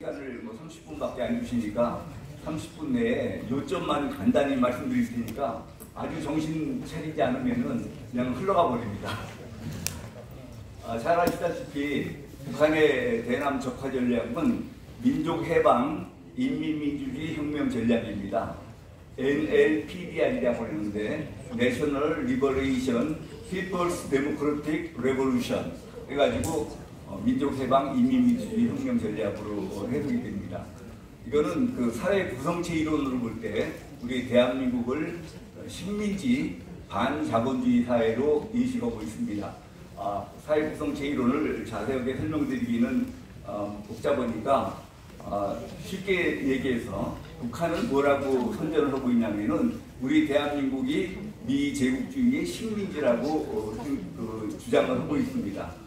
시간을 30분밖에 안 주시니까 30분 내에 요점만 간단히 말씀드릴 테니까 아주 정신 차리지 않으면은 그냥 흘러가 버립니다. 잘 아시다시피 북한의 대남 적화 전략은 민족해방 인민민주주의 혁명 전략입니다. NLPDR이라고 하는데 National Liberation People's Democratic Revolution 해가지고 민족해방 인민민주주의 혁명 전략으로 해석이 됩니다. 이거는 그 사회 구성체 이론으로 볼 때 우리 대한민국을 식민지 반자본주의 사회로 인식하고 있습니다. 사회 구성체 이론을 자세하게 설명드리기는 복잡하니까 쉽게 얘기해서 북한은 뭐라고 선전을 하고 있냐면은 우리 대한민국이 미제국주의의 식민지라고 주장을 하고 있습니다.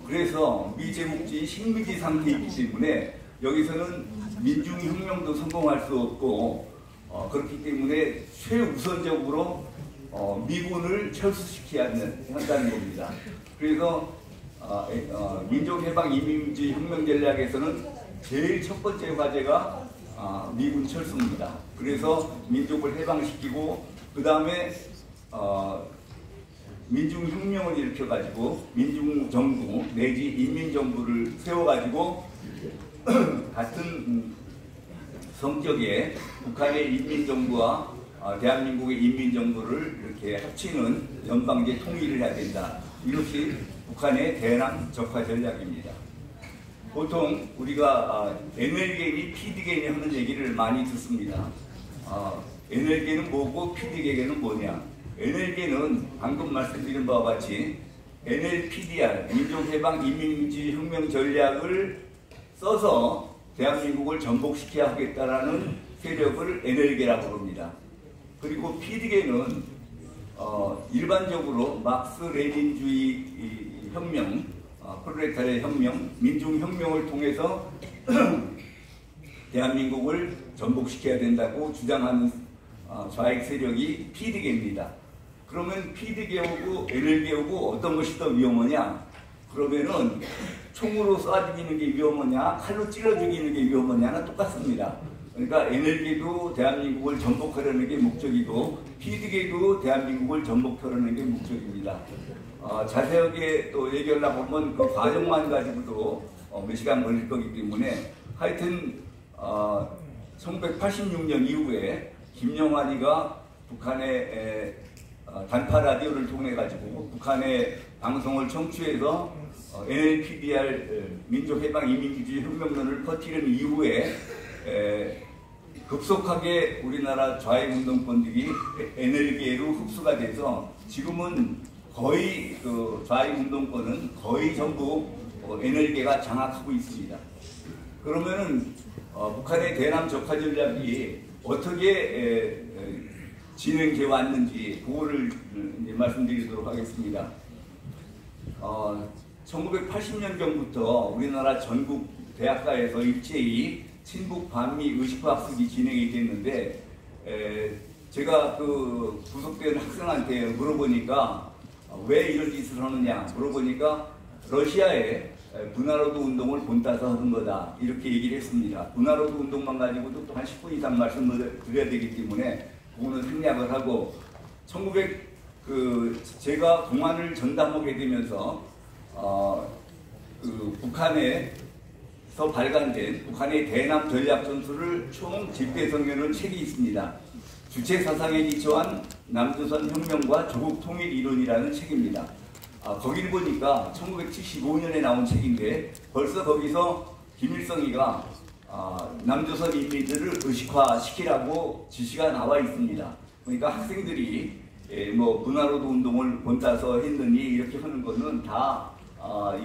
그래서 미제국주의 식민지 상태이기 때문에 여기서는 민중혁명도 성공할 수 없고 그렇기 때문에 최우선적으로 미군을 철수시켜야 한다는 겁니다. 그래서 민족해방 인민민주주의 혁명 전략에서는 제일 첫 번째 과제가 미군 철수입니다. 그래서 민족을 해방시키고 그 다음에 민중혁명을 일으켜가지고 민중정부 내지 인민정부를 세워가지고 같은 성격의 북한의 인민정부와 대한민국의 인민정부를 이렇게 합치는 연방제 통일을 해야 된다. 이것이 북한의 대남 적화 전략입니다. 보통 우리가 NL개인이 PD개인이 하는 얘기를 많이 듣습니다. NL개는 뭐고 PD개는 뭐냐. NL개는 방금 말씀드린 바와 같이 NLPDR 민족해방 인민민주주의 혁명 전략을 써서 대한민국을 전복시켜야 하겠다라는 세력을 NL개라고 합니다. 그리고 PD개는 일반적으로 막스 레닌주의 혁명, 프롤레타리아 혁명, 민중혁명을 통해서 대한민국을 전복시켜야 된다고 주장하는 좌익 세력이 PD개입니다. 그러면 PD개하고 NL개하고 어떤 것이 더 위험하냐? 그러면은 총으로 쏴 죽이는 게 위험하냐, 칼로 찔러 죽이는 게 위험하냐는 똑같습니다. 그러니까 NL개도 대한민국을 전복하려는 게 목적이고 PD개도 대한민국을 전복하려는 게 목적입니다. 자세하게 또 얘기하려고 하면 그 과정만 가지고도 몇 시간 걸릴 거기 때문에 하여튼 1986년 이후에 김영환이가 북한의 단파 라디오를 통해 가지고 북한의 방송을 청취해서 NLPDR 민족해방 인민민주주의 혁명론을 퍼뜨린 이후에 급속하게 우리나라 좌익운동권들이 NL계로 흡수가 돼서 지금은 거의 그 좌익운동권은 거의 전부 NL계가 장악하고 있습니다. 그러면은 북한의 대남 적화 전략이 어떻게 진행되어 왔는지 그거를 이제 말씀드리도록 하겠습니다. 1980년경부터 우리나라 전국 대학가에서 일제히 친북 반미 의식화 학습이 진행이 됐는데 제가 그 구속된 학생한테 물어보니까 왜 이런 짓을 하느냐 물어보니까 러시아에 분화로드 운동을 본따서 하는 거다 이렇게 얘기를 했습니다. 분화로드 운동만 가지고도 또 한 10분 이상 말씀을 드려야 되기 때문에 그거는 생략을 하고 제가 공안을 전담하게 되면서 그 북한에서 발간된 북한의 대남 전략 전술을 총 집대성명하는 책이 있습니다. 주체 사상에 기초한 남조선 혁명과 조국 통일 이론이라는 책입니다. 거기를 보니까 1975년에 나온 책인데 벌써 거기서 김일성이가 남조선 인민들을 의식화시키라고 지시가 나와 있습니다. 그러니까 학생들이 문화로드 운동을 본따서 했느니 이렇게 하는 거는 다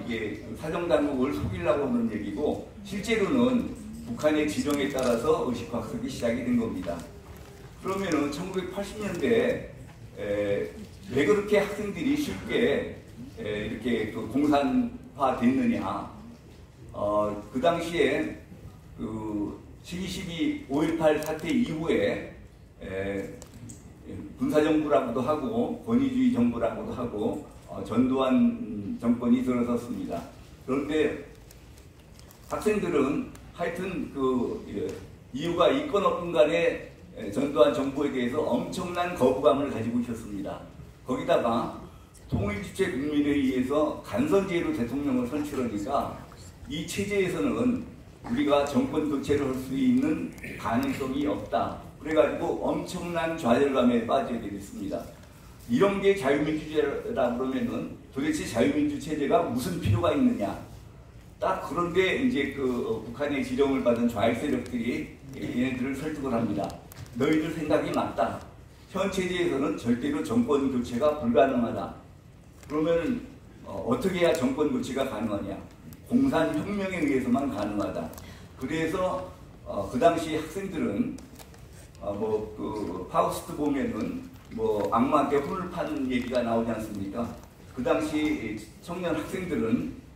이게 사정당국을 속이려고 하는 얘기고 실제로는 북한의 지령에 따라서 의식화학습이 시작이 된 겁니다. 그러면은 1980년대에 왜 그렇게 학생들이 쉽게 이렇게 공산화 됐느냐? 그 당시에 그 5.18 사태 이후에 군사정부라고도 하고 권위주의 정부라고도 하고 전두환 정권이 들어섰습니다. 그런데 학생들은 하여튼 이유가 있건 없건 간에 전두환 정부에 대해서 엄청난 거부감을 가지고 있었습니다. 거기다가 통일주체 국민에 의해서 간선제로 대통령을 선출하니까 이 체제에서는 우리가 정권 교체를 할 수 있는 가능성이 없다. 그래가지고 엄청난 좌절감에 빠지게 됐습니다. 이런 게 자유민주제라 그러면은 도대체 자유민주 체제가 무슨 필요가 있느냐. 딱 그런데 이제 북한의 지령을 받은 좌익 세력들이 얘네들을 설득을 합니다. 너희들 생각이 맞다. 현 체제에서는 절대로 정권 교체가 불가능하다. 그러면 어떻게 해야 정권 교체가 가능하냐? 공산혁명에 의해서만 가능하다. 그래서 그 당시 학생들은 파우스트 보면은 악마한테 혼을 파는 얘기가 나오지 않습니까? 그 당시 청년 학생들은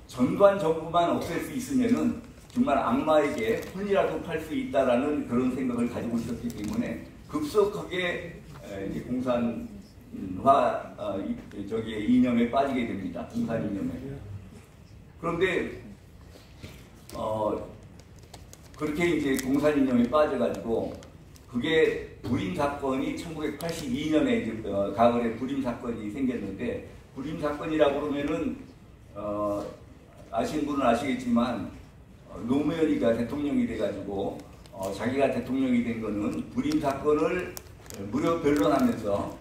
전두환 정부만 없앨 수 있으면은 정말 악마에게 혼이라도 팔 수 있다라는 그런 생각을 가지고 있었기 때문에 급속하게 이제 공산화 이념에 빠지게 됩니다. 공산 이념에. 그런데 그렇게 이제 공산 이념에 빠져가지고 그게 불임 사건이 1982년에 이제 가을에 불임 사건이 생겼는데 불임 사건이라고 그러면은 아시는 분은 아시겠지만 노무현이가 대통령이 돼가지고 자기가 대통령이 된 거는 불임 사건을 무료 변론하면서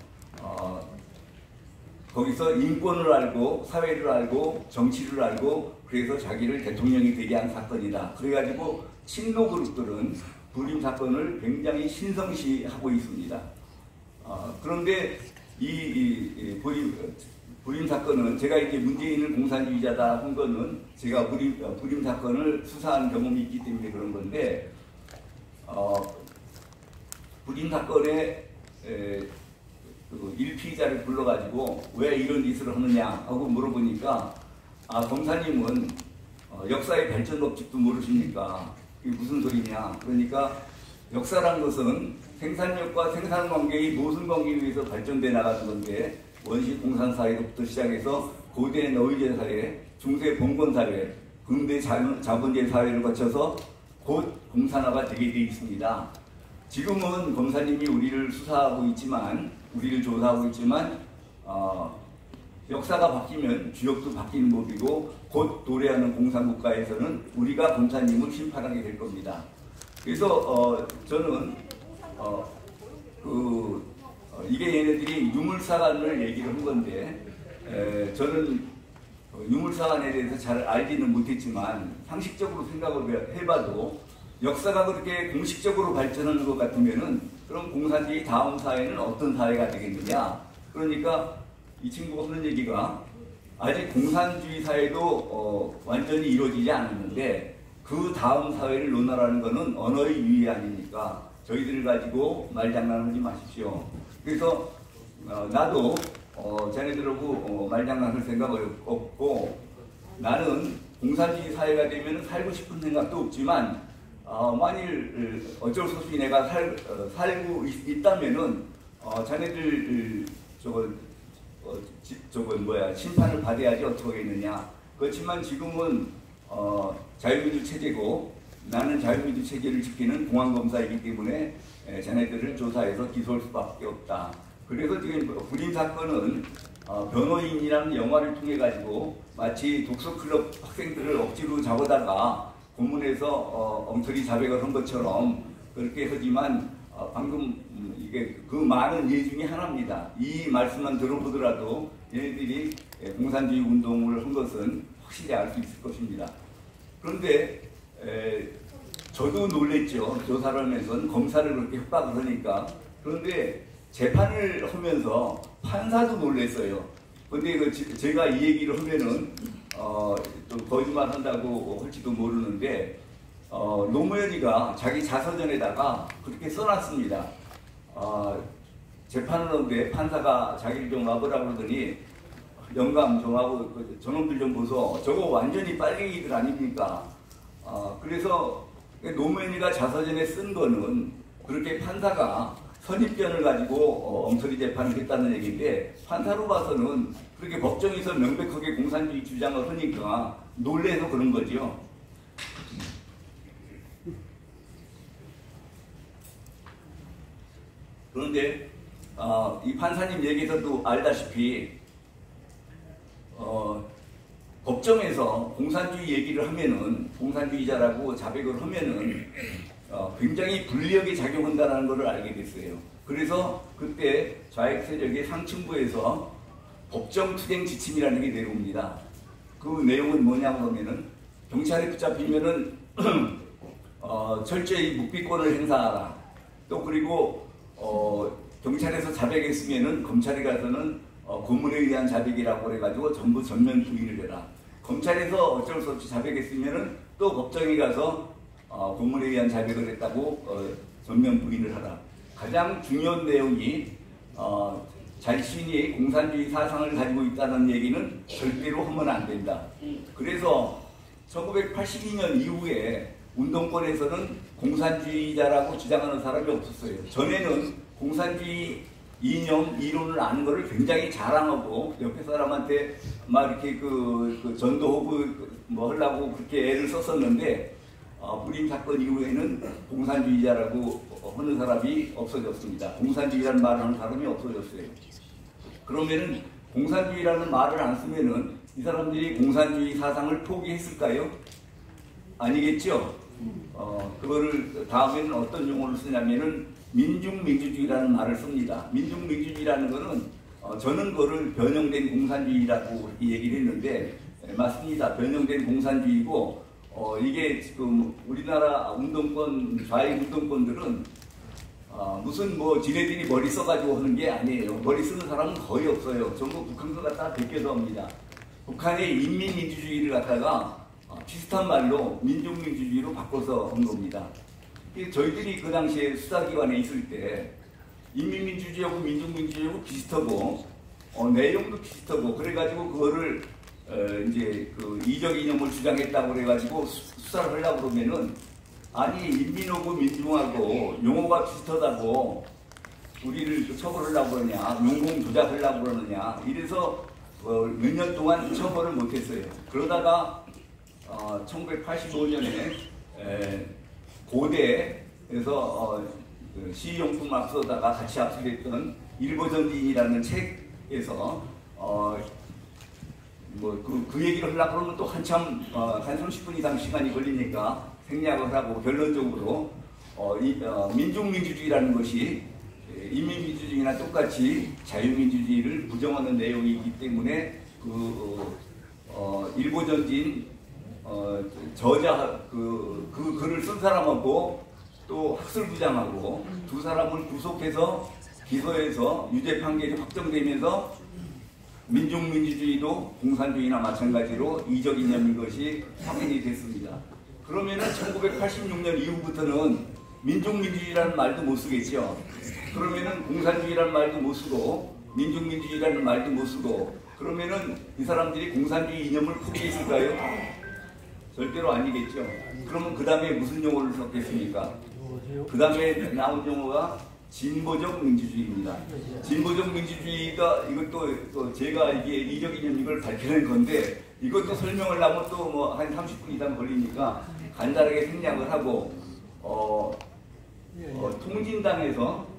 거기서 인권을 알고 사회를 알고 정치를 알고 그래서 자기를 대통령이 되게 한 사건이다. 그래가지고 친노 그룹들은 불임 사건을 굉장히 신성시하고 있습니다. 그런데 이 불임 사건은 제가 이제 문재인을 공산주의자다 한 거는 제가 불임 사건을 수사한 경험이 있기 때문에 그런 건데 불임 사건에 일피의자를 불러가지고 왜 이런 짓을 하느냐 하고 물어보니까 검사님은 역사의 발전 법칙도 모르십니까? 이게 무슨 소리냐? 그러니까 역사란 것은 생산력과 생산관계의 모순관계에 의해서 발전돼 나가는 건데 원시 공산사회로부터 시작해서 고대 노예제 사회, 중세 봉건사회, 근대 자본주의 사회를 거쳐서 곧 공산화가 되게 되어 있습니다. 지금은 검사님이 우리를 수사하고 있지만, 우리를 조사하고 있지만 역사가 바뀌면 주역도 바뀌는 법이고 곧 도래하는 공산국가에서는 우리가 검사님을 심판하게 될 겁니다. 그래서 저는 이게 얘네들이 유물사관을 얘기를 한 건데 저는 유물사관에 대해서 잘 알지는 못했지만 상식적으로 생각을 해봐도 역사가 그렇게 공식적으로 발전하는 것 같으면은 그럼 공산주의 다음 사회는 어떤 사회가 되겠느냐? 그러니까 이 친구가 하는 얘기가 아직 공산주의 사회도 완전히 이루어지지 않았는데 그 다음 사회를 논하라는 것은 언어의 유의 아닙니까? 저희들을 가지고 말장난하지 마십시오. 그래서 나도 자네들하고 말장난할 생각은 없고 나는 공산주의 사회가 되면 살고 싶은 생각도 없지만 만일 어쩔 수 없이 내가 살고 있다면은 자네들 심판을 받아야지 어떻게 하겠느냐. 그렇지만 지금은 자유민주 체제고 나는 자유민주 체제를 지키는 공안검사이기 때문에 자네들을 조사해서 기소할 수밖에 없다. 그래서 지금 불임 사건은 변호인이라는 영화를 통해 가지고 마치 독서클럽 학생들을 억지로 잡아다가 고문해서 엉터리 자백을 한 것처럼 그렇게 하지만 방금 이게 그 많은 예 중에 하나입니다. 이 말씀만 들어보더라도 얘네들이 공산주의 운동을 한 것은 확실히 알 수 있을 것입니다. 그런데 저도 놀랬죠. 조사를 하면서 검사를 그렇게 협박을 하니까. 그런데 재판을 하면서 판사도 놀랬어요. 근데 제가 이 얘기를 하면은 좀 거짓말 한다고 할지도 모르는데 노무현이가 자기 자서전에다가 그렇게 써놨습니다. 재판을 하는데 판사가 자기를 좀 와보라고 그러더니 영감 좀 하고 저놈들 좀 보소. 저거 완전히 빨갱이들 아닙니까? 그래서 노무현이가 자서전에 쓴 거는 그렇게 판사가 선입견을 가지고 엉터리 재판을 했다는 얘기인데 판사로 봐서는 그렇게 법정에서 명백하게 공산주의 주장을 하니까 놀래서 그런 거죠. 그런데 이 판사님 얘기에서도 알다시피 법정에서 공산주의 얘기를 하면은 공산주의자라고 자백을 하면은 굉장히 불리하게 작용한다는 것을 알게 됐어요. 그래서 그때 좌익 세력의 상층부에서 법정 투쟁 지침이라는 게 내려옵니다. 그 내용은 뭐냐고 하면은 경찰에 붙잡히면은 철저히 묵비권을 행사하라. 또 그리고 경찰에서 자백했으면은 검찰에 가서는 고문에 의한 자백이라고 해가지고 전부 전면 부인을 해라. 검찰에서 어쩔 수 없이 자백했으면은 또 법정에 가서 고문에 의한 자백을 했다고 전면 부인을 하라. 가장 중요한 내용이 자신이 공산주의 사상을 가지고 있다는 얘기는 절대로 하면 안 된다. 그래서 1982년 이후에 운동권에서는 공산주의자라고 주장하는 사람이 없었어요. 전에는 공산주의 이념, 이론을 아는 것을 굉장히 자랑하고 옆에 사람한테 막 이렇게 그 전도하고 뭐 하려고 그렇게 애를 썼었는데 불임 사건 이후에는 공산주의자라고 하는 사람이 없어졌습니다. 공산주의라는 말을 하는 사람이 없어졌어요. 그러면은 공산주의라는 말을 안 쓰면은 이 사람들이 공산주의 사상을 포기했을까요? 아니겠죠? 그거를 다음에는 어떤 용어를 쓰냐면은 민중민주주의라는 말을 씁니다. 민중민주주의라는 거는 저는 그거를 변형된 공산주의라고 얘기를 했는데 맞습니다. 변형된 공산주의고 이게 지금 우리나라 운동권, 좌익 운동권들은 무슨 뭐 지네들이 머리 써가지고 하는 게 아니에요. 머리 쓰는 사람은 거의 없어요. 전부 북한서 갖다 베껴서 합니다. 북한의 인민민주주의를 갖다가 비슷한 말로 민중민주주의로 바꿔서 한 겁니다. 저희들이 그 당시에 수사기관에 있을 때 인민민주주의하고 민중민주주의하고 비슷하고 내용도 비슷하고 그래가지고 그거를 이제 그 이적 이념을 주장했다고 그래가지고 수사를 하려고 그러면은 아니 인민하고 민중하고 용어가 비슷하다고 우리를 처벌하려고 그러냐 용공 조작하려고 그러느냐 이래서 몇 년 동안 처벌을 못했어요. 그러다가 1985년에 고대에서 시용품 앞서다가 같이 압수됐던 일보전진이라는 책에서 그 얘기를 하려고 그러면 또 한참 한 30분 이상 시간이 걸리니까 생략을 하고 결론적으로 민중민주주의라는 것이 인민민주주의나 똑같이 자유민주주의를 부정하는 내용이기 때문에 일보전진 저자 그 글을 쓴 사람하고 또 학술부장하고 두 사람을 구속해서 기소해서 유죄 판결이 확정되면서 민중민주주의도 공산주의나 마찬가지로 이적 이념인 것이 확인이 됐습니다. 그러면은 1986년 이후부터는 민중민주주의라는 말도 못 쓰겠죠. 그러면은 공산주의라는 말도 못 쓰고 민중민주주의라는 말도 못 쓰고 그러면은 이 사람들이 공산주의 이념을 포기했을까요? 절대로 아니겠죠. 그러면 그 다음에 무슨 용어를 썼겠습니까? 그 다음에 나온 용어가 진보적 민주주의입니다. 진보적 민주주의가 이것도 제가 이게 이적 이념 이걸 밝히는 건데 이것도 설명을 하면 또 뭐 한 30분 이상 걸리니까 간단하게 생략을 하고 통진당에서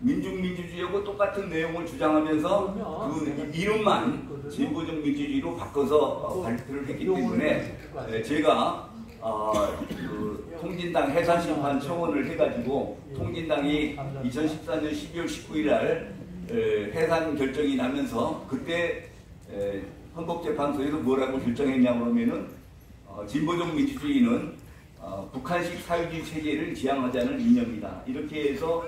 민중민주주의하고 똑같은 내용을 주장하면서 그 이름만 진보적 민주주의로 바꿔서 발표를 했기 때문에 제가 그 통진당 해산심판 청원을 해가지고 통진당이 2014년 12월 19일 날 해산 결정이 나면서 그때 헌법재판소에서 뭐라고 결정했냐고 하면은 진보적 민주주의는 북한식 사회주의 체제를 지향하자는 이념이다. 이렇게 해서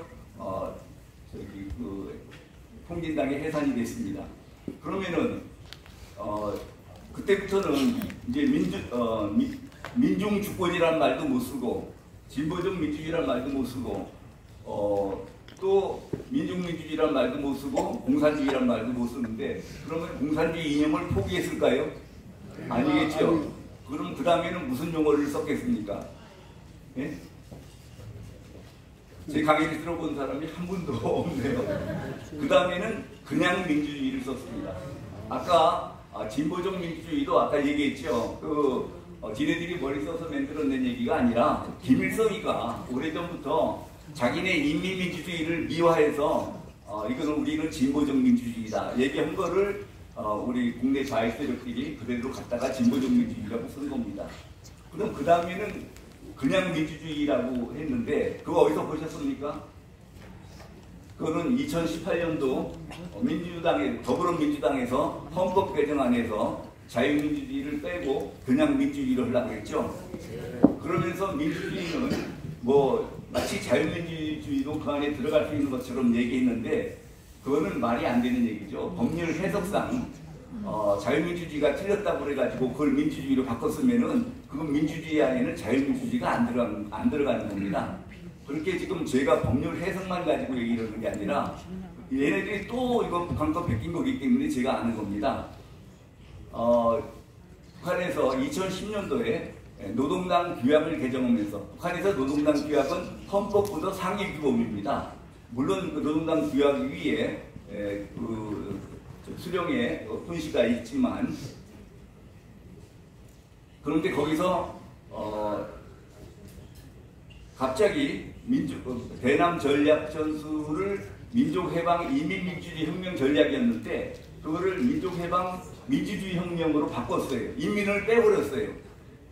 통진당이 해산이 됐습니다. 그러면은 그때부터는 이제 민중주권이라는 말도 못 쓰고 진보적 민주주의라는 말도 못 쓰고 또 민중민주주의라는 말도 못 쓰고 공산주의라는 말도 못 쓰는데 그러면 공산주의 이념을 포기했을까요? 아니겠죠. 그럼 그 다음에는 무슨 용어를 썼겠습니까? 예? 제 강의를 들어본 사람이 한 분도 없네요. 그 다음에는 그냥 민주주의를 썼습니다. 아까 진보적 민주주의도 아까 얘기했죠. 지네들이 머리 써서 만들어낸 얘기가 아니라 김일성이가 오래전부터 자기네 인민민주주의를 미화해서 이거는 우리는 진보적 민주주의다 얘기한 거를 우리 국내 좌익 세력들이 그대로 갖다가 진보적 민주주의라고 쓴 겁니다. 그럼 그 다음에는 그냥 민주주의라고 했는데 그거 어디서 보셨습니까? 그거는 2018년도 더불어민주당에서 헌법 개정안에서 자유민주주의를 빼고 그냥 민주주의로 하려고 했죠. 그러면서 민주주의는 뭐 마치 자유민주주의도 그 안에 들어갈 수 있는 것처럼 얘기했는데 그거는 말이 안 되는 얘기죠. 법률 해석상 자유민주주의가 틀렸다고 그래가지고 그걸 민주주의로 바꿨으면은 그건 민주주의 안에는 자유민주주의가 안 들어가는 겁니다. 그렇게 지금 제가 법률 해석만 가지고 얘기를 하는 게 아니라 얘네들이 또 이거 북한법 베낀 거기 때문에 제가 아는 겁니다. 북한에서 2010년도에 노동당 규약을 개정하면서 북한에서 노동당 규약은 헌법보다 상위 규범입니다. 물론 그 노동당 규약 위에 그 수령의 훈시가 있지만 그런데 거기서 갑자기 대남 전략 전술을 민족해방 이민민주주의 혁명 전략이었는데 그거를 민족해방 민주주의 혁명으로 바꿨어요. 인민을 빼버렸어요.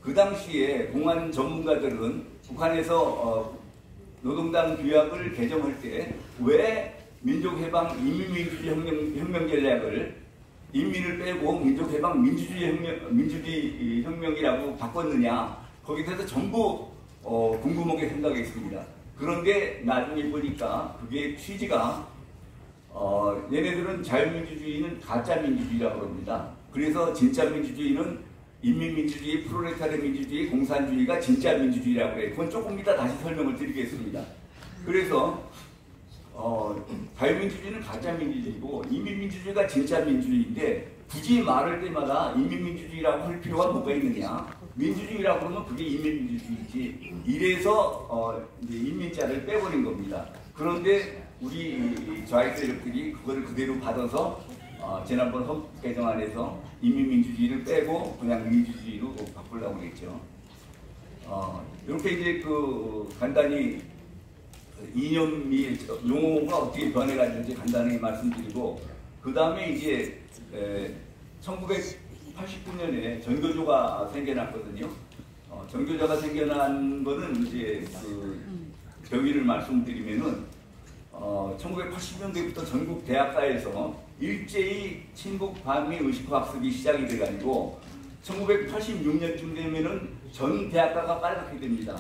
그 당시에 공안 전문가들은 북한에서 노동당 규약을 개정할 때 왜 민족해방 인민민주주의 혁명 전략을 인민을 빼고 민족해방 민주주의 혁명이라고 바꿨느냐 거기에 대해서 전부 궁금하게 생각했습니다. 그런데 나중에 보니까 그게 취지가 얘네들은 자유민주주의는 가짜 민주주의라고 합니다. 그래서 진짜 민주주의는 인민민주주의, 프롤레타리아 민주주의, 공산주의가 진짜 민주주의라고 해요. 그건 조금 이따 다시 설명을 드리겠습니다. 그래서 자유민주주의는 가짜 민주주의고 인민민주주의가 진짜 민주주의인데 굳이 말할 때마다 인민민주주의라고 할 필요가 뭐가 있느냐. 민주주의라고 그러면 그게 인민민주주의지. 이래서 이제 인민자를 빼버린 겁니다. 그런데 우리 좌익 세력들이 그거를 그대로 받아서 지난번 헌법 개정안에서 인민민주주의를 빼고 그냥 민주주의로 바꾸려고 했죠. 이렇게 이제 그 간단히 이념이 용어가 어떻게 변해가지고 간단히 말씀드리고 그 다음에 이제 1989년에 전교조가 생겨났거든요. 전교조가 생겨난 거는 이제 그 경위를 말씀드리면은 1980년대부터 전국 대학가에서 일제히 친북 반미 의식화 학습이 시작이 돼가지고 1986년쯤 되면은 전 대학가가 빨갛게 됩니다.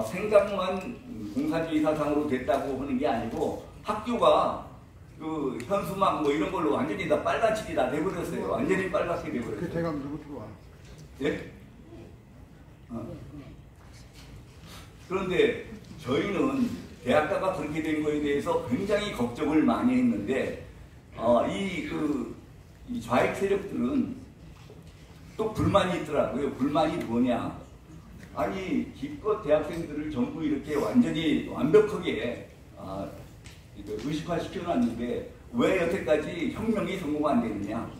생각만 공산주의 사상으로 됐다고 하는 게 아니고 학교가 그 현수막 뭐 이런 걸로 완전히 다 빨간칠이 다 돼버렸어요. 완전히 빨갛게 돼버렸어요. 그 대감 누구 들어와? 예? 그런데 저희는 대학가가 그렇게 된 거에 대해서 굉장히 걱정을 많이 했는데 이 좌익 세력들은 또 불만이 있더라고요. 불만이 뭐냐? 아니 기껏 대학생들을 전부 이렇게 완전히 완벽하게 의식화 시켜놨는데 왜 여태까지 혁명이 성공 안 되느냐?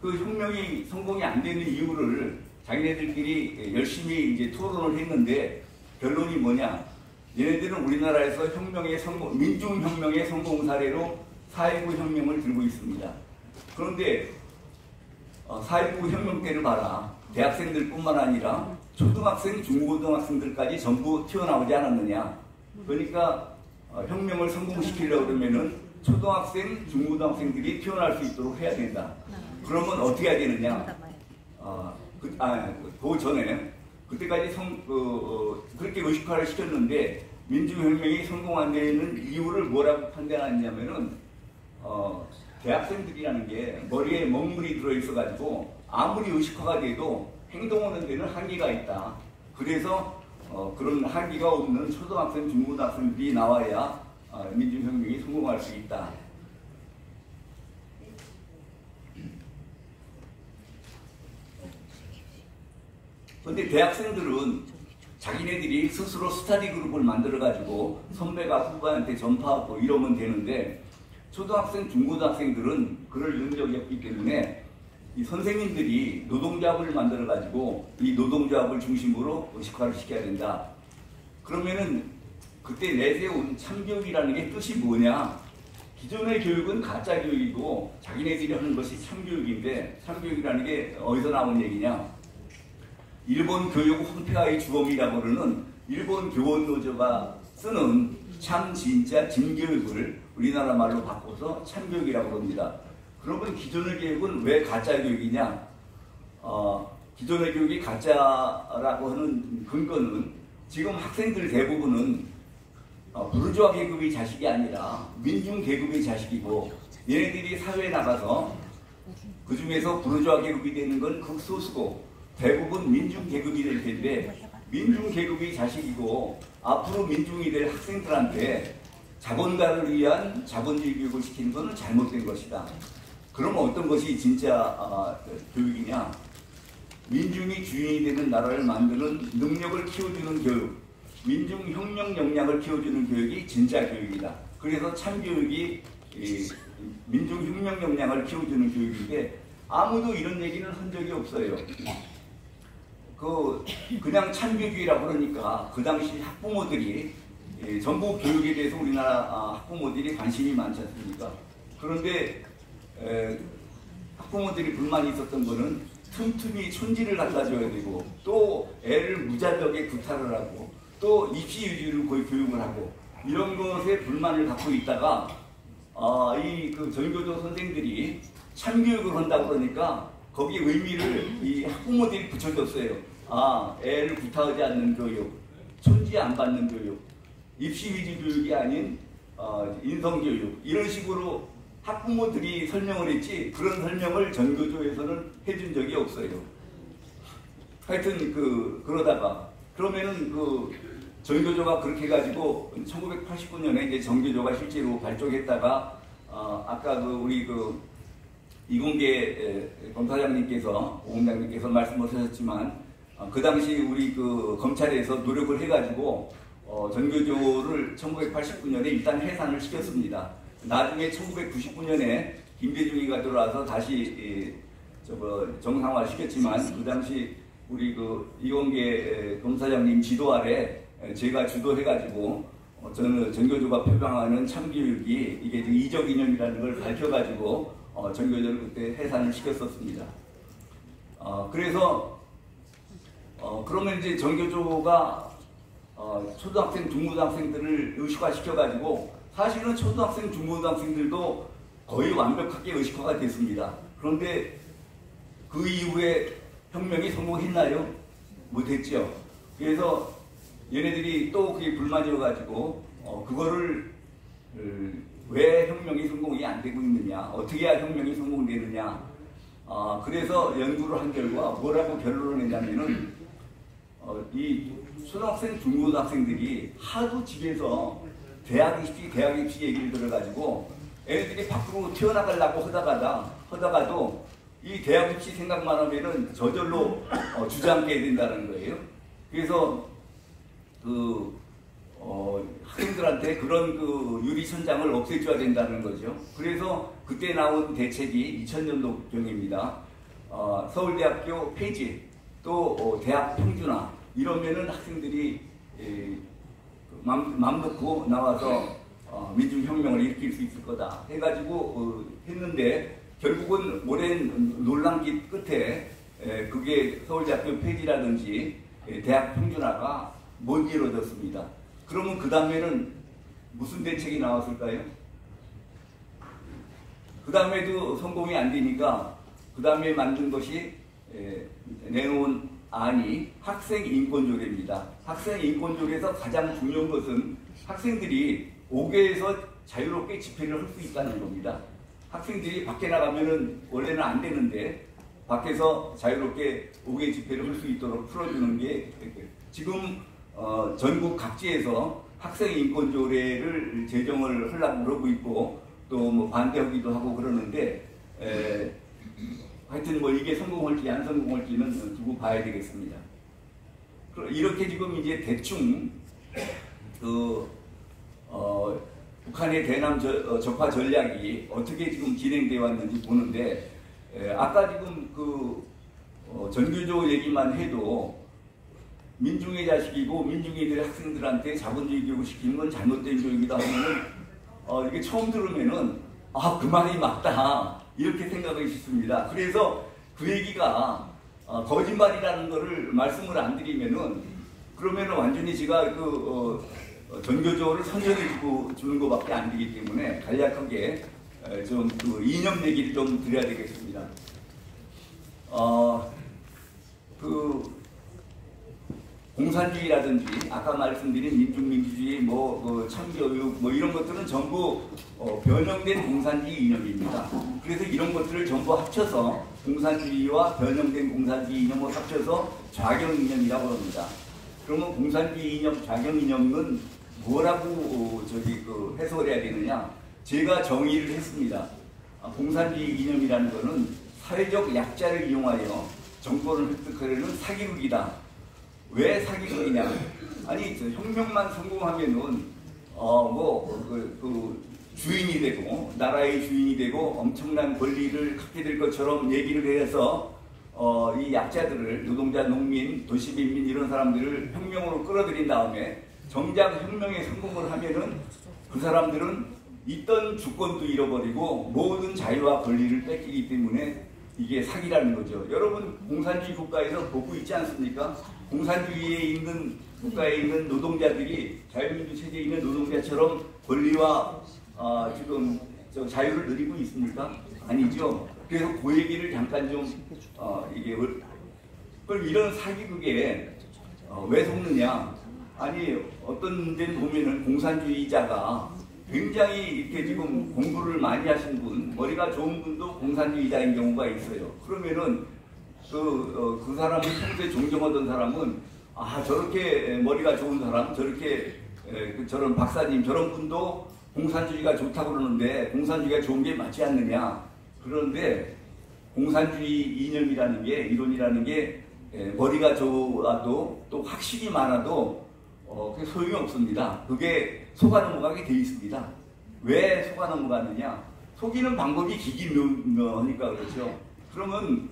그 혁명이 성공이 안 되는 이유를 자기네들끼리 열심히 이제 토론을 했는데 결론이 뭐냐? 얘네들은 우리나라에서 민중혁명의 성공 사례로 4.19 혁명을 들고 있습니다. 그런데 4.19 혁명 때를 봐라. 대학생들뿐만 아니라 초등학생, 중고등학생들까지 전부 튀어나오지 않았느냐. 그러니까 혁명을 성공시키려고 그러면은 초등학생, 중고등학생들이 튀어나올 수 있도록 해야 된다. 그러면 어떻게 해야 되느냐. 그 전에 그때까지 그렇게 의식화를 시켰는데 민주혁명이 성공 안 되는 이유를 뭐라고 판단하냐면은 대학생들이라는 게 머리에 먹물이 들어있어가지고 아무리 의식화가 돼도 행동하는 데는 한계가 있다. 그래서 그런 한계가 없는 초등학생, 중고등학생들이 나와야 민주혁명이 성공할 수 있다. 그런데 대학생들은 자기네들이 스스로 스터디 그룹을 만들어가지고 선배가 후배한테 전파하고 이러면 되는데 초등학생, 중고등학생들은 그럴 능력이 없기 때문에 이 선생님들이 노동조합을 만들어가지고 이 노동조합을 중심으로 의식화를 시켜야 된다. 그러면은 그때 내세운 참교육이라는 게 뜻이 뭐냐? 기존의 교육은 가짜 교육이고 자기네들이 하는 것이 참교육인데, 참교육이라는 게 어디서 나온 얘기냐? 일본 교육 황폐화의 주범이라고 그러는 일본 교원노조가 쓰는 참 진짜 진교육을 우리나라 말로 바꿔서 참교육이라고 합니다. 그러면 기존의 교육은 왜 가짜 교육이냐? 기존의 교육이 가짜라고 하는 근거는 지금 학생들 대부분은 부르주아 계급의 자식이 아니라 민중 계급의 자식이고, 얘네들이 사회에 나가서 그 중에서 부르주아 계급이 되는 건 극소수고 대부분 민중 계급이 될 텐데, 민중 계급의 자식이고 앞으로 민중이 될 학생들한테 자본가를 위한 자본주의 교육을 시키는 것은 잘못된 것이다. 그러면 어떤 것이 진짜 교육이냐? 민중이 주인이 되는 나라를 만드는 능력을 키워주는 교육, 민중혁명 역량을 키워주는 교육이 진짜 교육이다. 그래서 참교육이 민중혁명 역량을 키워주는 교육인데, 아무도 이런 얘기는 한 적이 없어요. 그냥 참교육이라고 그러니까 그 당시 학부모들이 전부 교육에 대해서 우리나라 학부모들이 관심이 많지 않습니까? 그런데 학부모들이 불만이 있었던 거는 틈틈이 촌지를 갖다 줘야 되고, 또 애를 무자벽에 구타를 하고, 또 입시 위주로 거의 교육을 하고, 이런 것에 불만을 갖고 있다가 그 전교조 선생들이 참교육을 한다고 그러니까 거기에 의미를 이 학부모들이 붙여줬어요. 애를 구타하지 않는 교육, 촌지 안 받는 교육, 입시 위주 교육이 아닌 인성교육, 이런 식으로 학부모들이 설명을 했지, 그런 설명을 전교조에서는 해준 적이 없어요. 하여튼 그러다가 그러면은 전교조가 그렇게 해가지고 1989년에 이제 전교조가 실제로 발족했다가 아까 우리 이공계 검사장님께서, 오공장님께서 말씀을 하셨지만, 그 당시 우리 검찰에서 노력을 해가지고 전교조를 1989년에 일단 해산을 시켰습니다. 나중에 1999년에 김대중이가 들어와서 다시 정상화 시켰지만, 그 당시 우리 이공계 검사장님 지도 아래 제가 주도해가지고 저는 전교조가 표방하는 참교육이 이게 이적 이념이라는 걸 밝혀가지고 전교조를 그때 해산을 시켰었습니다. 그래서 그러면 이제 전교조가 초등학생, 중고등학생들을 의식화시켜가지고, 사실은 초등학생, 중고등학생들도 거의 완벽하게 의식화가 됐습니다. 그런데 그 이후에 혁명이 성공했나요? 못했죠. 그래서 얘네들이 또 그게 불만이어가지고 그거를 왜 혁명이 성공이 안 되고 있느냐, 어떻게 해야 혁명이 성공되느냐, 그래서 연구를 한 결과 뭐라고 결론을 내냐면은 이 초등학생, 중고등학생들이 하도 집에서 대학 입시 얘기를 들어가지고 애들이 밖으로 튀어나가려고 하다가도 이 대학 입시 생각만 하면은 저절로 주저앉게 된다는 거예요. 그래서 학생들한테 그런 유리천장을 없애줘야 된다는 거죠. 그래서 그때 나온 대책이 2000년도경입니다. 서울대학교 폐지, 또 대학 평준화, 이러면은 학생들이 맘 놓고 나와서 민중혁명을 일으킬 수 있을 거다 해가지고 했는데, 결국은 오랜 논란기 끝에 그게 서울대학교 폐지라든지 대학 평준화가 못 이루어졌습니다. 그러면 그 다음에는 무슨 대책이 나왔을까요? 그 다음에도 성공이 안 되니까 그 다음에 만든 것이 내놓은 안이 학생인권조례입니다. 학생인권조례에서 가장 중요한 것은 학생들이 5개에서 자유롭게 집회를 할 수 있다는 겁니다. 학생들이 밖에 나가면은 원래는 안 되는데 밖에서 자유롭게 5개 집회를 할 수 있도록 풀어주는 게, 지금 전국 각지에서 학생인권조례를 제정을 하려고 그러고 있고, 또 뭐 반대하기도 하고 그러는데, 하여튼 뭐 이게 성공할지 안 성공할지는 두고 봐야 되겠습니다. 이렇게 지금 이제 대충 북한의 대남 적화 전략이 어떻게 지금 진행되어 왔는지 보는데, 아까 지금 전교조 얘기만 해도 민중의 자식이고 민중의 학생들한테 자본주의 교육을 시키는 건 잘못된 교육이다 하면은 이게 처음 들으면은 그 말이 맞다 이렇게 생각이 싶습니다. 그래서 그 얘기가 거짓말이라는 거를 말씀을 안 드리면은 그러면은 완전히 제가 전교조를 선전해 주는 것밖에 안 되기 때문에 간략하게 좀 그 이념 얘기를 좀 드려야 되겠습니다. 공산주의라든지 아까 말씀드린 민중민주주의, 참교육 이런 것들은 전부 변형된 공산주의 이념입니다. 그래서 이런 것들을 전부 합쳐서 공산주의와 변형된 공산주의 이념을 합쳐서 좌경 이념이라고 합니다. 그러면 공산주의 이념, 좌경 이념은 뭐라고 해석을 해야 되느냐? 제가 정의를 했습니다. 공산주의 이념이라는 것은 사회적 약자를 이용하여 정권을 획득하려는 사기극이다. 왜 사기극이냐? 아니 혁명만 성공하면은 주인이 되고 나라의 주인이 되고 엄청난 권리를 갖게 될 것처럼 얘기를 해서 이 약자들을 노동자, 농민, 도시빈민 이런 사람들을 혁명으로 끌어들인 다음에 정작 혁명에 성공을 하면은 그 사람들은 있던 주권도 잃어버리고 모든 자유와 권리를 뺏기기 때문에 이게 사기라는 거죠. 여러분 공산주의 국가에서 보고 있지 않습니까? 공산주의에 있는 국가에 있는 노동자들이 자유민주 체제에 있는 노동자처럼 권리와 지금 자유를 누리고 있습니까? 아니죠. 그래서 그 얘기를 잠깐 좀 그럼 이런 사기극에 왜 속느냐? 아니 어떤 데는 보면은 공산주의자가 굉장히 이렇게 지금 공부를 많이 하신 분, 머리가 좋은 분도 공산주의자인 경우가 있어요. 그러면은 그 사람을 평소에 존경하던 사람은 저렇게 머리가 좋은 사람, 저런 박사님 저런 분도 공산주의가 좋다고 그러는데 공산주의가 좋은 게 맞지 않느냐? 그런데 공산주의 이념이라는 게 이론이라는 게 머리가 좋아도 또 학식이 많아도 그게 소용이 없습니다. 그게 속아 넘어가게 돼 있습니다. 왜 속아 넘어가느냐? 속이는 방법이 기기묘하니까 그렇죠. 그러면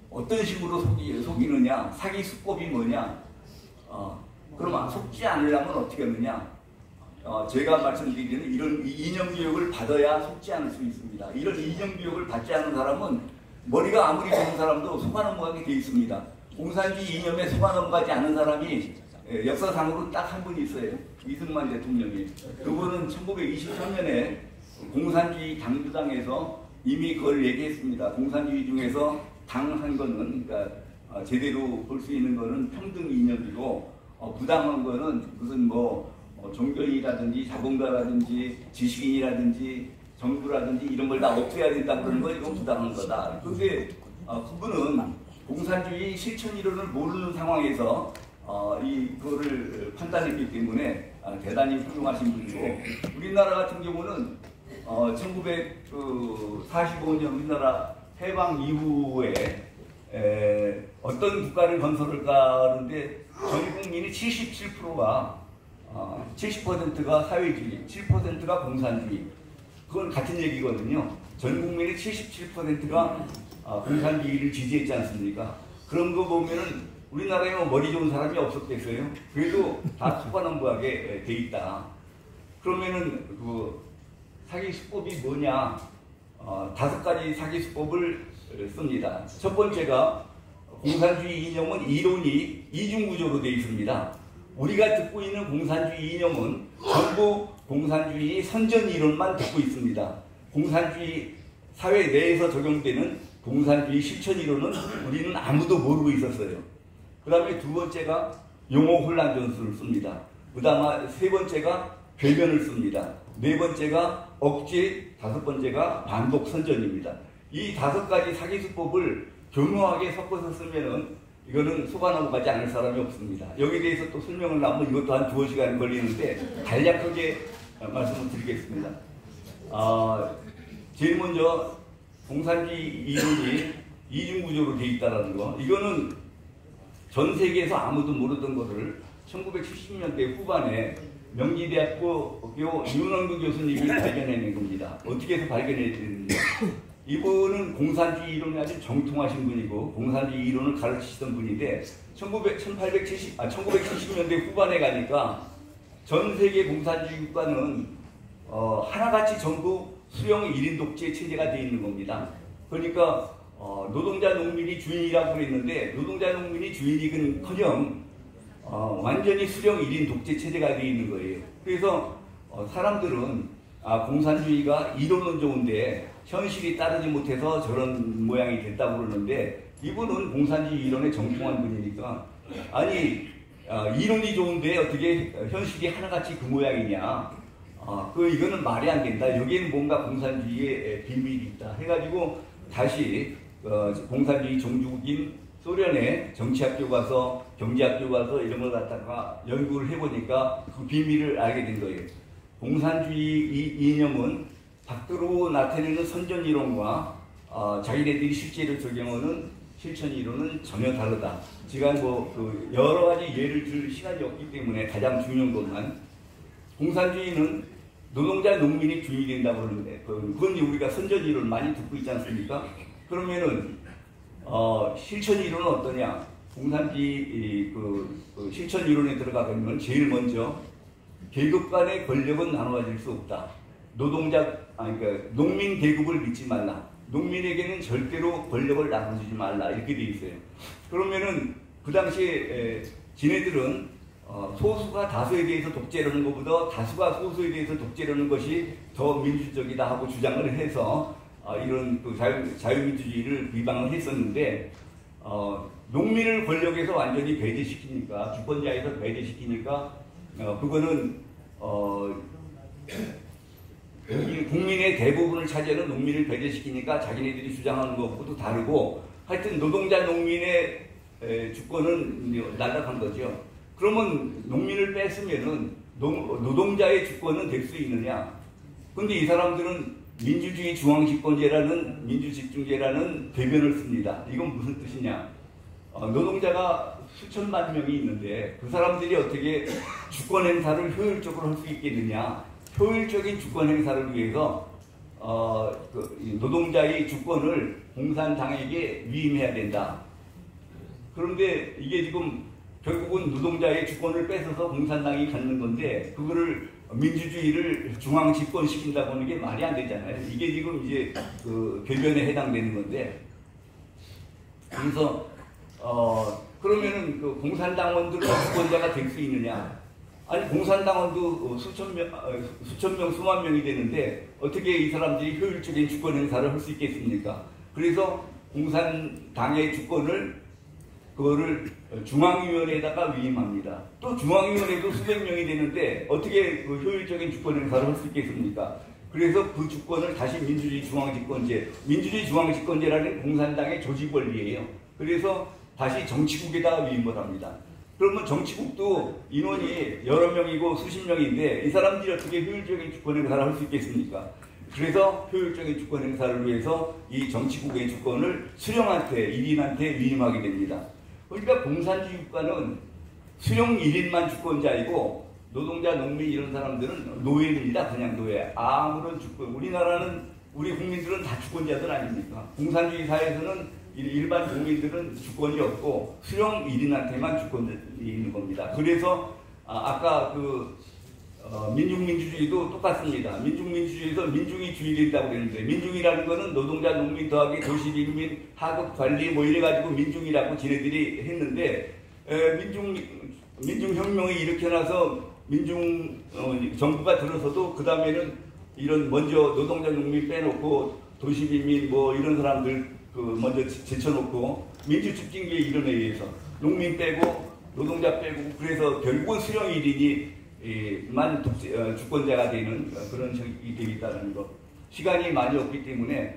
어떤 식으로 속이느냐? 사기 수법이 뭐냐? 그러면 속지 않으려면 어떻게 하느냐? 제가 말씀드리기는 이런 이념 교육을 받아야 속지 않을 수 있습니다. 이런 이념 교육을 받지 않은 사람은 머리가 아무리 좋은 사람도 속아 넘어가게 돼 있습니다. 공산주의 이념에 속아 넘어가지 않은 사람이 역사상으로 딱 한 분 있어요. 이승만 대통령이. 그분은 1923년에 공산주의 당주당에서 이미 그걸 얘기했습니다. 공산주의 중에서 당한 거는, 그러니까 제대로 볼 수 있는 거는 평등 이념이고, 부당한 거는 무슨 종교인이라든지 자본가라든지 지식인이라든지 정부라든지 이런 걸 다 없애야 된다 그러는 거 이건 부당한 거다. 그런데 그분은 공산주의 실천 이론을 모르는 상황에서 그거를 판단했기 때문에 대단히 훌륭하신 분이고, 우리나라 같은 경우는 1945년 우리나라 해방 이후에 어떤 국가를 건설할까 하는데 전 국민이 77%가 70%가 사회주의, 7%가 공산주의. 그건 같은 얘기거든요. 전 국민의 77%가 공산주의를 지지했지 않습니까? 그런 거 보면은 우리나라에 머리 좋은 사람이 없었겠어요? 그래도 다 속아넘어가게 돼 있다. 그러면은 그 사기 수법이 뭐냐? 5가지 사기 수법을 씁니다. 첫 번째가 공산주의 이념은 이론이 이중구조로 되어 있습니다. 우리가 듣고 있는 공산주의 이념은 전부 공산주의 선전 이론만 듣고 있습니다. 공산주의 사회 내에서 적용되는 공산주의 실천 이론은 우리는 아무도 모르고 있었어요. 그 다음에 두 번째가 용어 혼란 전술을 씁니다. 그 다음에 세 번째가 배변을 씁니다. 네 번째가 억지, 5번째가 반복 선전입니다. 이 5가지 사기수법을 교묘하게 섞어서 쓰면은 이거는 속아 넘어가지 않을 사람이 없습니다. 여기에 대해서 또 설명을 하면 이것도 한 2시간 걸리는데 간략하게 말씀을 드리겠습니다. 제일 먼저 공산주의 이론이 이중구조로 되어 있다는 거, 이거는 전 세계에서 아무도 모르던 거를 1970년대 후반에 명지대학교 윤원구 교수님이 발견해낸 겁니다. 어떻게 해서 발견했느냐? 이분은 공산주의 이론에 아주 정통하신 분이고 공산주의 이론을 가르치시던 분인데 1970년대 후반에 가니까 전 세계 공산주의 국가는 하나같이 전부 수령 1인 독재 체제가 되어 있는 겁니다. 그러니까 노동자 농민이 주인이라고 그랬는데 노동자 농민이 주인이건커녕 완전히 수령 1인 독재 체제가 되어 있는 거예요. 그래서 사람들은 공산주의가 이론은 좋은데 현실이 따르지 못해서 저런 모양이 됐다고 그러는데 이분은 공산주의 이론에 정통한 분이니까 아니 이론이 좋은데 어떻게 현실이 하나같이 그 모양이냐, 이거는 말이 안 된다. 여기에는 뭔가 공산주의의 비밀이 있다 해가지고 다시 공산주의 종주국인 소련에 정치학교 가서 경제학교 가서 이런 걸 갖다가 연구를 해보니까 그 비밀을 알게 된 거예요. 공산주의 이념은 밖으로 나타내는 선전이론과 자기네들이 실제로 적용하는 실천이론은 전혀 다르다. 제가 여러 가지 예를 들 시간이 없기 때문에 가장 중요한 것만, 공산주의는 노동자 농민이 주인이 된다고 그러는데 그건 우리가 선전이론 많이 듣고 있지 않습니까? 그러면은 실천이론은 어떠냐? 공산주의 실천이론에 들어가면 제일 먼저 계급 간의 권력은 나눠질 수 없다. 그러니까 농민 계급을 믿지 말라. 농민에게는 절대로 권력을 나눠주지 말라. 이렇게 돼 있어요. 그러면은 그 당시에 지네들은 소수가 다수에 대해서 독재를 하는 것보다 다수가 소수에 대해서 독재를 하는 것이 더 민주적이다 하고 주장을 해서 이런 자유민주주의를 비방을 했었는데 농민을 권력에서 완전히 배제시키니까, 주권자에서 배제시키니까 그거는 국민의 대부분을 차지하는 농민을 배제시키니까 자기네들이 주장하는 것과도 다르고, 하여튼 노동자 농민의 주권은 날락한 거죠. 그러면 농민을 뺐으면은 노동자의 주권은 될 수 있느냐? 근데 이 사람들은 민주주의 중앙집권제라는 민주집중제라는 대변을 씁니다. 이건 무슨 뜻이냐? 노동자가 수천만 명이 있는데 그 사람들이 어떻게 주권 행사를 효율적으로 할 수 있겠느냐? 효율적인 주권 행사를 위해서 노동자의 주권을 공산당에게 위임해야 된다. 그런데 이게 지금 결국은 노동자의 주권을 뺏어서 공산당이 갖는 건데 그거를 민주주의를 중앙 집권시킨다고 하는 게 말이 안 되잖아요. 이게 지금 이제 궤변에 해당되는 건데, 그래서 그러면은 공산당원들은 주권자가 될 수 있느냐? 아니, 공산당원도 수천 명, 수만 명이 되는데 어떻게 이 사람들이 효율적인 주권 행사를 할 수 있겠습니까? 그래서 공산당의 주권을 그거를 중앙위원회에다가 위임합니다. 또 중앙위원회도 수백 명이 되는데 어떻게 효율적인 주권 행사를 할 수 있겠습니까? 그래서 그 주권을 다시 민주주의 중앙집권제, 민주주의 중앙집권제라는 공산당의 조직 원리예요. 그래서 다시 정치국에다가 위임을 합니다. 그러면 정치국도 인원이 여러 명이고 수십 명인데 이 사람들이 어떻게 효율적인 주권 행사를 할 수 있겠습니까? 그래서 효율적인 주권 행사를 위해서 이 정치국의 주권을 수령한테, 1인한테 위임하게 됩니다. 그러니까 공산주의 국가는 수령 1인만 주권자이고 노동자, 농민 이런 사람들은 노예입니다. 그냥 노예. 아무런 주권. 우리나라는, 우리 국민들은 다 주권자들 아닙니까? 공산주의 사회에서는 일반 국민들은 주권이 없고 수령 1인한테만 주권이 있는 겁니다. 그래서 아까 민중민주주의도 똑같습니다. 민중민주주의에서 민중이 주의된다고 그랬는데, 민중이라는 거는 노동자, 농민 더하기 도시민민, 하급, 관리 뭐 이래가지고 민중이라고 지네들이 했는데, 민중혁명이 일으켜나서 정부가 들어서도 그 다음에는 이런 먼저 노동자, 농민 빼놓고 도시민민 뭐 이런 사람들 먼저 제쳐놓고 민주집중주의 이론에 의해서 농민 빼고 노동자 빼고, 그래서 결국은 수령 1인이 만 주권자가 되는 그런 적이 되겠다는 것. 시간이 많이 없기 때문에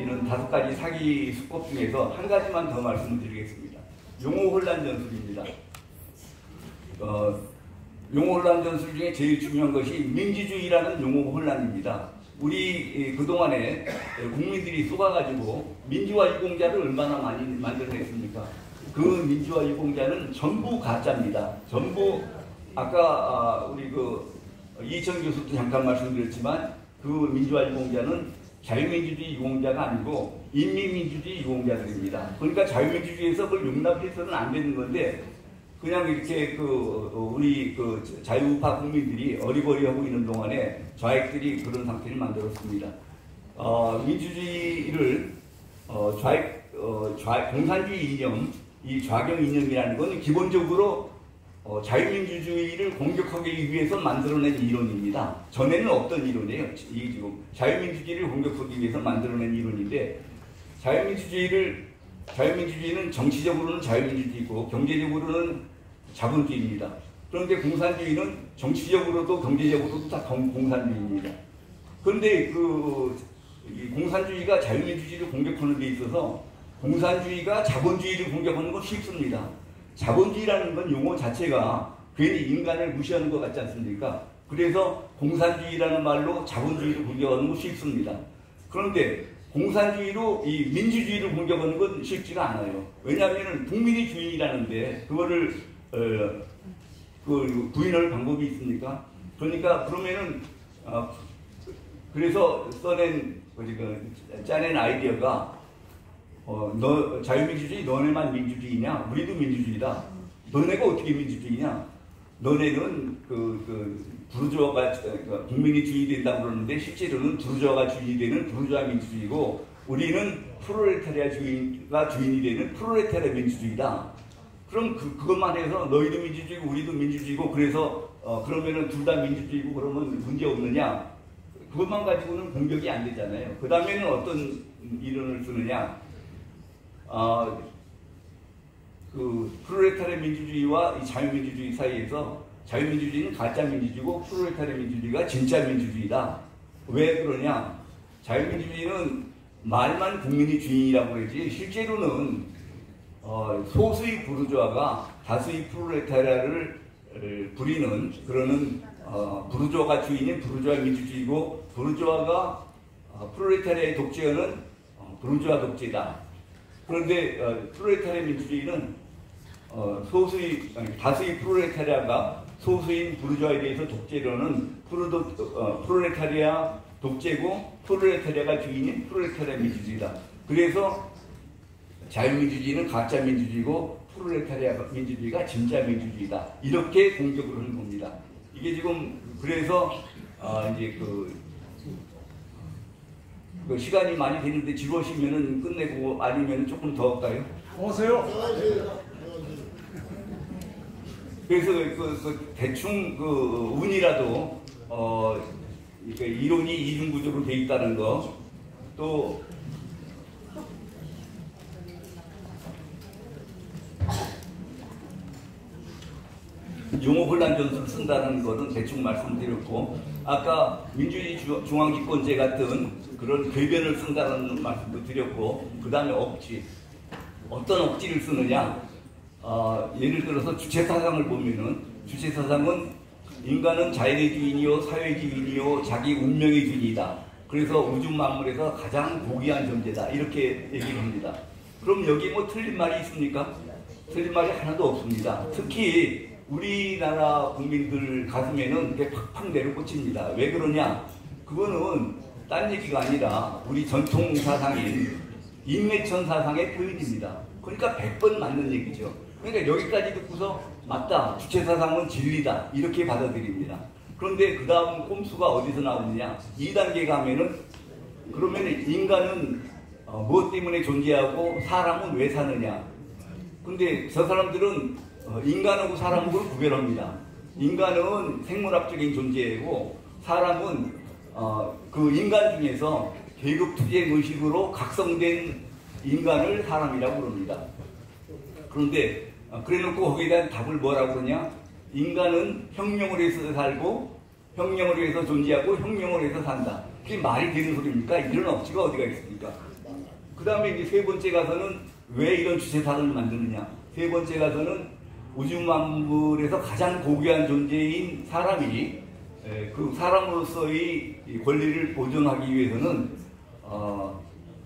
이런 5가지 사기 수법 중에서 한 가지만 더 말씀을 드리겠습니다. 용어 혼란 전술입니다. 용어 혼란 전술 중에 제일 중요한 것이 민주주의라는 용어 혼란입니다. 우리 그동안에 국민들이 쏘가가지고 민주화 유공자를 얼마나 많이 만들어냈습니까? 그 민주화 유공자는 전부 가짜입니다. 전부 아까 우리 이천 교수도 잠깐 말씀드렸지만 그 민주화 유공자는 자유민주주의 유공자가 아니고 인민민주주의 유공자들입니다. 그러니까 자유민주주의에서 그걸 용납해서는 안 되는 건데 그냥 이렇게 우리 자유우파 국민들이 어리버리하고 있는 동안에 좌익들이 그런 상태를 만들었습니다. 민주주의를 공산주의 이념, 이 좌경 이념이라는 건 기본적으로 자유민주주의를 공격하기 위해서 만들어낸 이론입니다. 전에는 없던 이론이에요. 이게 지금 자유민주주의를 공격하기 위해서 만들어낸 이론인데 자유민주주의는 정치적으로는 자유민주주의고 경제적으로는 자본주의입니다. 그런데 공산주의는 정치적으로도 경제적으로도 다 공산주의입니다. 그런데 이 공산주의가 자유민주주의를 공격하는 데 있어서 공산주의가 자본주의를 공격하는 건 쉽습니다. 자본주의라는 건 용어 자체가 괜히 인간을 무시하는 것 같지 않습니까? 그래서 공산주의라는 말로 자본주의를 공격하는 건 쉽습니다. 그런데 공산주의로 이 민주주의를 공격하는 건 쉽지가 않아요. 왜냐하면 국민이 주인이라는데 그거를 부인할 방법이 있습니까? 그러니까 그러면은 그래서 짜낸 아이디어가 자유민주주의 너네만 민주주의냐? 우리도 민주주의다. 너네가 어떻게 민주주의냐? 너네는 부르주아가 국민이 주인이 된다고 그러는데 실제로는 부르주아가 주인이 되는 부르주아 민주주의고 우리는 프롤레타리아가 주인이 되는 프롤레타리아 민주주의다. 그럼 그것만 해서 너희도 민주주의고 우리도 민주주의고 그래서 그러면은 둘 다 민주주의고 그러면 문제 없느냐? 그것만 가지고는 공격이 안 되잖아요. 그 다음에는 어떤 이론을 쓰느냐? 프롤레타리아 민주주의와 이 자유민주주의 사이에서 자유민주주의는 가짜 민주주의고 프롤레타리아 민주주의가 진짜 민주주의다. 왜 그러냐? 자유민주주의는 말만 국민이 주인이라고 그러지 실제로는 소수의 부르주아가 다수의 프롤레타리아를 부리는 그러는 부르주아가 주인인 부르주아 민주주의고 부르주아가 프롤레타리아의 독재하는 부르주아 독재다. 그런데 프롤레타리아 민주주의는 다수의 프롤레타리아가 소수인 부르주아에 대해서 독재로는 프롤레타리아 독재고 프롤레타리아가 주인인 프롤레타리아 민주주의다. 그래서 자유민주주의는 가짜 민주주의고 프롤레타리아 민주주의가 진짜 민주주의다. 이렇게 공격을 하는 겁니다. 이게 지금 그래서 이제 시간이 많이 되는데 지루하시면은 끝내고 아니면 조금 더 할까요? 오세요. 그래서 대충 운이라도 이론이 이중구조로 돼 있다는 거 또 용어 혼란 전술을 쓴다는 것은 대충 말씀드렸고 아까 민주주의 중앙집권제 같은 그런 궤변을 쓴다는 말씀도 드렸고 그 다음에 억지 어떤 억지를 쓰느냐 예를 들어서 주체사상을 보면은 주체사상은 인간은 자연의 주인이요 사회의 주인이요 자기 운명의 주인이다. 그래서 우주 만물에서 가장 고귀한 존재다 이렇게 얘기를 합니다. 그럼 여기 뭐 틀린 말이 있습니까? 틀린 말이 하나도 없습니다. 특히 우리나라 국민들 가슴에는 이게 팍팍 내려꽂힙니다. 왜 그러냐? 그거는 딴 얘기가 아니라 우리 전통 사상인 인매천 사상의 표현입니다. 그러니까 100번 맞는 얘기죠. 그러니까 여기까지 듣고서 맞다. 주체 사상은 진리다. 이렇게 받아들입니다. 그런데 그 다음 꼼수가 어디서 나오느냐? 2단계 가면은 그러면 인간은 무엇 때문에 존재하고 사람은 왜 사느냐? 근데 저 사람들은 인간하고 사람하고 구별합니다. 인간은 생물학적인 존재이고 사람은 그 인간 중에서 계급투쟁 의식으로 각성된 인간을 사람이라고 그럽니다. 그런데 그래놓고 거기에 대한 답을 뭐라고 그러냐? 인간은 혁명을 해서 살고 혁명을 위해서 존재하고 혁명을 해서 산다. 그게 말이 되는 소리입니까? 이런 억지가 어디가 있습니까? 그 다음에 이제 세 번째 가서는 왜 이런 주체사상을 만드느냐? 세 번째 가서는 우주 만물에서 가장 고귀한 존재인 사람이 그 사람으로서의 권리를 보존하기 위해서는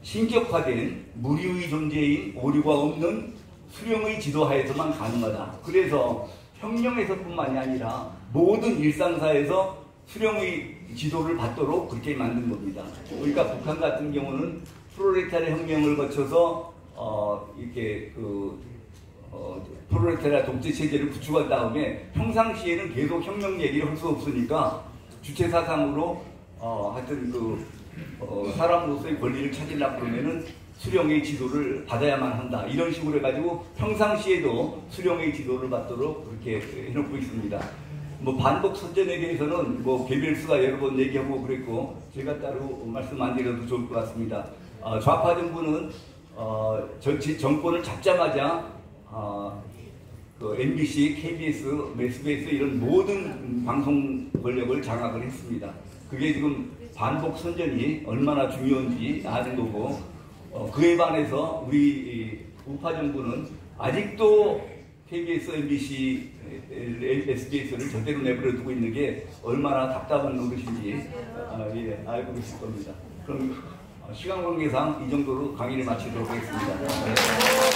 신격화된 무리의 존재인 오류가 없는 수령의 지도하에서만 가능하다. 그래서 혁명에서뿐만이 아니라 모든 일상사에서 수령의 지도를 받도록 그렇게 만든 겁니다. 그러니까 북한 같은 경우는 프롤레타리아 혁명을 거쳐서 이렇게 프롤레타리아 독재 체제를 구축한 다음에 평상시에는 계속 혁명 얘기를 할 수 없으니까 주체 사상으로 하여튼 사람으로서의 권리를 찾으려고 그러면은 수령의 지도를 받아야만 한다. 이런 식으로 해가지고 평상시에도 수령의 지도를 받도록 그렇게 해놓고 있습니다. 뭐 반복 선전에 대해서는 뭐 개별수가 여러 번 얘기하고 그랬고 제가 따로 말씀 안 드려도 좋을 것 같습니다. 좌파 정부는 정권을 잡자마자 MBC, KBS, SBS 이런 모든 방송 권력을 장악을 했습니다. 그게 지금 반복 선전이 얼마나 중요한지 아는 거고 그에 반해서 우리 우파 정부는 아직도 KBS, MBC, SBS를 저대로 내버려 두고 있는 게 얼마나 답답한 노릇인지 알고 계실 겁니다. 그럼 시간 관계상 이 정도로 강의를 마치도록 하겠습니다.